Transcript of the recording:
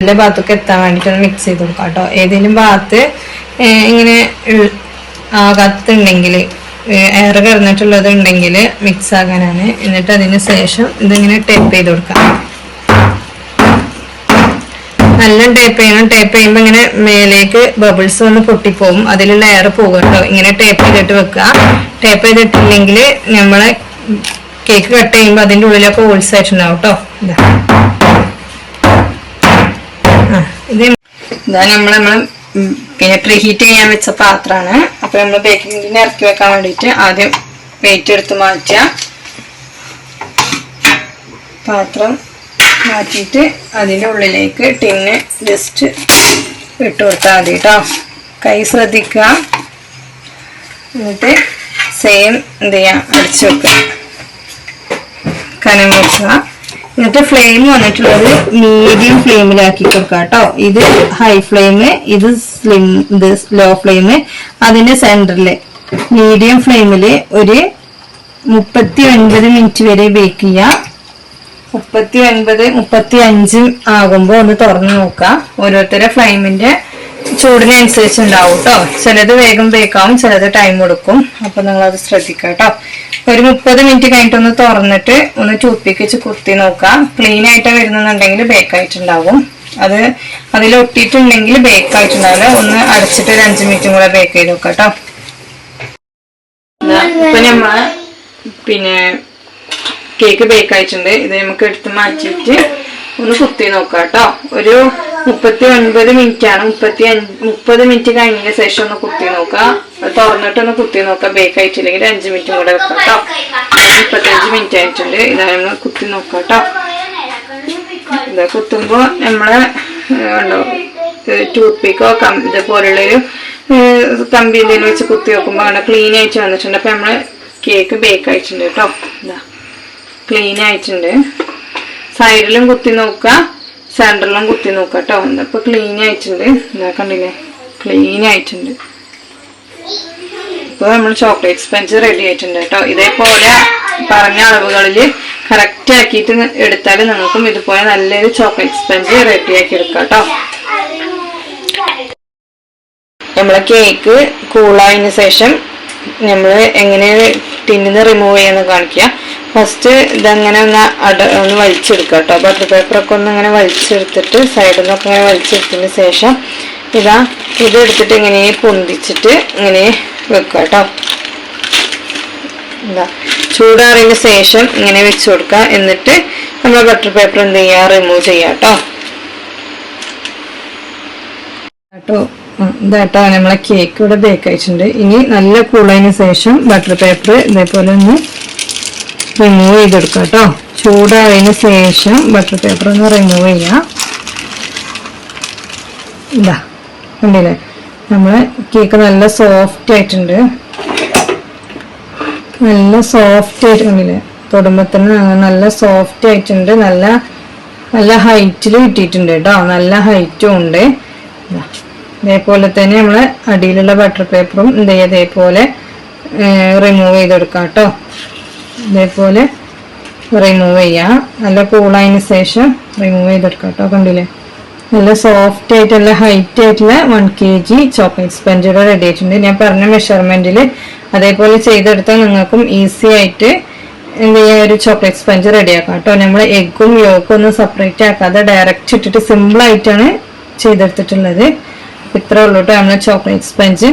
എല്ലാ ഭാഗത്തൊക്കെ എത്താൻ വേണ്ടിയിട്ടാണ് മിക്സ് ചെയ്ത് കൊടുക്കുക കേട്ടോ. ഏതെങ്കിലും ഭാഗത്ത് ഇങ്ങനെ കത്തുണ്ടെങ്കിൽ എയർ കിടന്നിട്ടുള്ളത് ഉണ്ടെങ്കിൽ മിക്സ് ആകാനാണ്. എന്നിട്ട് അതിന് ശേഷം ഇതിങ്ങനെ ടേപ്പ് ചെയ്ത് കൊടുക്കാം. നല്ല ടേപ്പ് ചെയ്യണം. ടേപ്പ് ചെയ്യുമ്പോൾ ഇങ്ങനെ മേലേക്ക് ബബിൾസ് വന്ന് പൊട്ടിപ്പോവും, അതിലുള്ള എയർ പോകും കേട്ടോ. ഇങ്ങനെ ടേപ്പ് ചെയ്തിട്ട് വെക്കുക. ടേപ്പ് ചെയ്തിട്ടില്ലെങ്കിൽ നമ്മളെ കേക്ക് കട്ട് ചെയ്യുമ്പോൾ അതിൻ്റെ ഉള്ളിലൊക്കെ ഹോൾസ് ആയിട്ടുണ്ടാവും കേട്ടോ. ഇതാ നമ്മള് പിന്നെ പ്രീ ഹീറ്റ് ചെയ്യാൻ വെച്ച പാത്രമാണ്. അപ്പൊ നമ്മൾ ബേക്കിംഗ് ടിൻ ഇറക്കി വെക്കാൻ വേണ്ടിയിട്ട് ആദ്യം വെയിറ്റ് എടുത്ത് മാറ്റുക. പാത്രം മാറ്റിയിട്ട് അതിൻ്റെ ഉള്ളിലേക്ക് ടിന്ന് ജസ്റ്റ് ഇട്ട് കൊടുത്താൽ മതി കേട്ടോ. കൈ ശ്രദ്ധിക്കുക. എന്നിട്ട് സെയിം എന്ത് ചെയ്യാം, അടിച്ചു വെക്കുക, കനം വെക്കുക. എന്നിട്ട് ഫ്ലെയിം വന്നിട്ടുള്ളത് മീഡിയം ഫ്ലെയിമിലാക്കി കൊടുക്കുക കേട്ടോ. ഇത് ഹൈ ഫ്ലെയിം, ഇത് ലോ ഫ്ലെയിം. അതിന്റെ സെന്ററില് മീഡിയം ഫ്ലെയിമില് ഒരു 39 മിനിറ്റ് വരെ ബേക്ക് ചെയ്യുക. 39-35 ആകുമ്പോ ഒന്ന് തുറന്നു നോക്കുക. ഓരോരുത്തരുടെ ഫ്ലെയിമിന്റെ ചൂടിനനുസരിച്ച് ഉണ്ടാവും കേട്ടോ. ചിലത് വേഗം ബേക്കാവും, ചിലത് ടൈം കൊടുക്കും. അപ്പൊ നിങ്ങളത് ശ്രദ്ധിക്കുക കേട്ടോ. ഒരു 30 മിനിറ്റ് കഴിഞ്ഞിട്ടൊന്ന് തുറന്നിട്ട് ഒന്ന് ടൂത്ത് പിക്ക് വെച്ച് കുത്തി നോക്കാം. ക്ലീൻ ആയിട്ട് വരുന്നുണ്ടെങ്കിൽ ബേക്ക് ആയിട്ടുണ്ടാവും. അത് അതിലൊട്ടിട്ടുണ്ടെങ്കിൽ ബേക്ക് ആയിട്ടുണ്ടാവില്ല. ഒന്ന് അടച്ചിട്ട് ഒരു 5 മിനിറ്റും കൂടെ ബേക്ക് ചെയ്ത് നോക്കാം കേട്ടോ. ഇപ്പൊ നമ്മള് പിന്നെ കേക്ക് ബേക്ക് ആയിട്ടുണ്ട്. ഇത് നമുക്ക് എടുത്ത് മാറ്റിയിട്ട് ഒന്ന് കുത്തി നോക്കാം കേട്ടോ. ഒരു 39 മിനിറ്റ് ആണ്. 30 മിനിറ്റ് കഴിഞ്ഞതിന് ശേഷം ഒന്ന് കുത്തി നോക്കാം. തുറന്നിട്ട് ഒന്ന് കുത്തി നോക്കാം. ബേക്ക് ആയിട്ടില്ലെങ്കിൽ 5 മിനിറ്റും കൂടെ വെക്കാം കേട്ടോ. 35 മിനിറ്റ് ആയിട്ടുണ്ട്. ഇതാ നമ്മൾ കുത്തി നോക്കാം കേട്ടോ. ഇതാ കുത്തുമ്പോ നമ്മള് ഉണ്ടോ ടൂത്ത് പിക്കോ ഇതുപോലുള്ളൊരു കമ്പി എന്തെങ്കിലും വെച്ച് കുത്തി നോക്കുമ്പോ അവിടെ ക്ലീൻ ആയിട്ട് വന്നിട്ടുണ്ട്. അപ്പൊ നമ്മള് കേക്ക് ബേക്ക് ആയിട്ടുണ്ട് കേട്ടോ. ഇതാ ക്ലീൻ ആയിട്ടുണ്ട്. സൈഡിലും കുത്തി നോക്കുക, സെന്ററിലും കുത്തി നോക്കുക കേട്ടോ. ഇപ്പൊ ക്ലീൻ ആയിട്ടുണ്ട്. ഇതാ കണ്ടില്ലേ, ക്ലീൻ ആയിട്ടുണ്ട്. ഇപ്പൊ നമ്മൾ ചോക്ലേറ്റ് സ്പഞ്ച് റെഡി ആയിട്ടുണ്ട് കേട്ടോ. ഇതേപോലെ പറഞ്ഞ അളവുകളിൽ കറക്റ്റ് ആക്കിയിട്ട് എടുത്താൽ നമുക്കും ഇതുപോലെ നല്ലൊരു ചോക്ലേറ്റ് സ്പഞ്ച് റെഡി ആക്കി എടുക്കാം കേട്ടോ. നമ്മളെ കേക്ക് കൂളായതിനു ശേഷം നമ്മൾ എങ്ങനെ ടിന്നിന്ന് റിമൂവ് ചെയ്യാന്ന് കാണിക്കുക. ഫസ്റ്റ് ഇതങ്ങനെ ഒന്ന് വലിച്ചെടുക്കുക കേട്ടോ. ബട്ടർ പേപ്പറൊക്കെ ഒന്ന് ഇങ്ങനെ വലിച്ചെടുത്തിട്ട് സൈഡിൽ നിന്നൊക്കെ ഇങ്ങനെ വലിച്ചെടുത്തതിന് ശേഷം ഇതെടുത്തിട്ട് ഇങ്ങനെ പൊന്തിച്ചിട്ട് ഇങ്ങനെ വെക്കുക കേട്ടോ. ചൂടാറിന് ശേഷം ഇങ്ങനെ വെച്ച് കൊടുക്കുക. എന്നിട്ട് നമ്മൾ ബട്ടർ പേപ്പർ എന്ത് ചെയ്യുക, റിമൂവ് ചെയ്യാം കേട്ടോ. ഇതാട്ടോ നമ്മളെ കേക്ക് ഇവിടെ ബേക്ക് ആയിട്ടുണ്ട്. ഇനി നല്ല കൂളതിന് ശേഷം ബട്ടർ പേപ്പർ ഇതേപോലെ ഒന്ന് റിമൂവ് ചെയ്തെടുക്കാം കേട്ടോ. ചൂടായതിന് ശേഷം ബട്ടർ പേപ്പർ ഒന്ന് റിമൂവ് ചെയ്യാം. ഇതാ കണ്ടില്ലേ, നമ്മളെ കേക്ക് നല്ല സോഫ്റ്റ് ആയിട്ടുണ്ട്. നല്ല സോഫ്റ്റ് ആയിട്ട് കണ്ടില്ലേ, തൊടുമ്പോ തന്നെ നല്ല സോഫ്റ്റ് ആയിട്ടുണ്ട്. നല്ല ഹൈറ്റിൽ കിട്ടിയിട്ടുണ്ട് കേട്ടോ. നല്ല ഹൈറ്റും ഉണ്ട്. ഇതേപോലെ തന്നെ നമ്മള് അടിയിലുള്ള ബട്ടർ പേപ്പറും ഇതേപോലെ റിമൂവ് ചെയ്തെടുക്കാം കേട്ടോ. ഇതേപോലെ റിമൂവ് ചെയ്യാം. നല്ല കൂളായതിന് ശേഷം റിമൂവ് ചെയ്തെടുക്കാം കേട്ടോ. കണ്ടില്ലേ, നല്ല സോഫ്റ്റ് ആയിട്ട് നല്ല ഹൈറ്റ് ആയിട്ടുള്ള 1 kg ചോക്ലേറ്റ് സ്പഞ്ച് റെഡി ആയിട്ടുണ്ട്. ഞാൻ പറഞ്ഞ മെഷർമെന്റിൽ അതേപോലെ ചെയ്തെടുത്താൽ നിങ്ങൾക്കും ഈസി ആയിട്ട് എന്ത് ചെയ്യാം, ഒരു ചോക്ലേറ്റ് സ്പഞ്ച് റെഡിയാക്കാം കേട്ടോ. നമ്മൾ എഗ്ഗും യോക്കും ഒന്നും സെപ്പറേറ്റ് ആക്കാതെ ഡയറക്റ്റ് ഇട്ടിട്ട് സിമ്പിൾ ആയിട്ടാണ് ചെയ്തെടുത്തിട്ടുള്ളത്. ഇത്രേ ഉള്ളൂ കേട്ടോ നമ്മളെ ചോക്ലേറ്റ് സ്പഞ്ച്.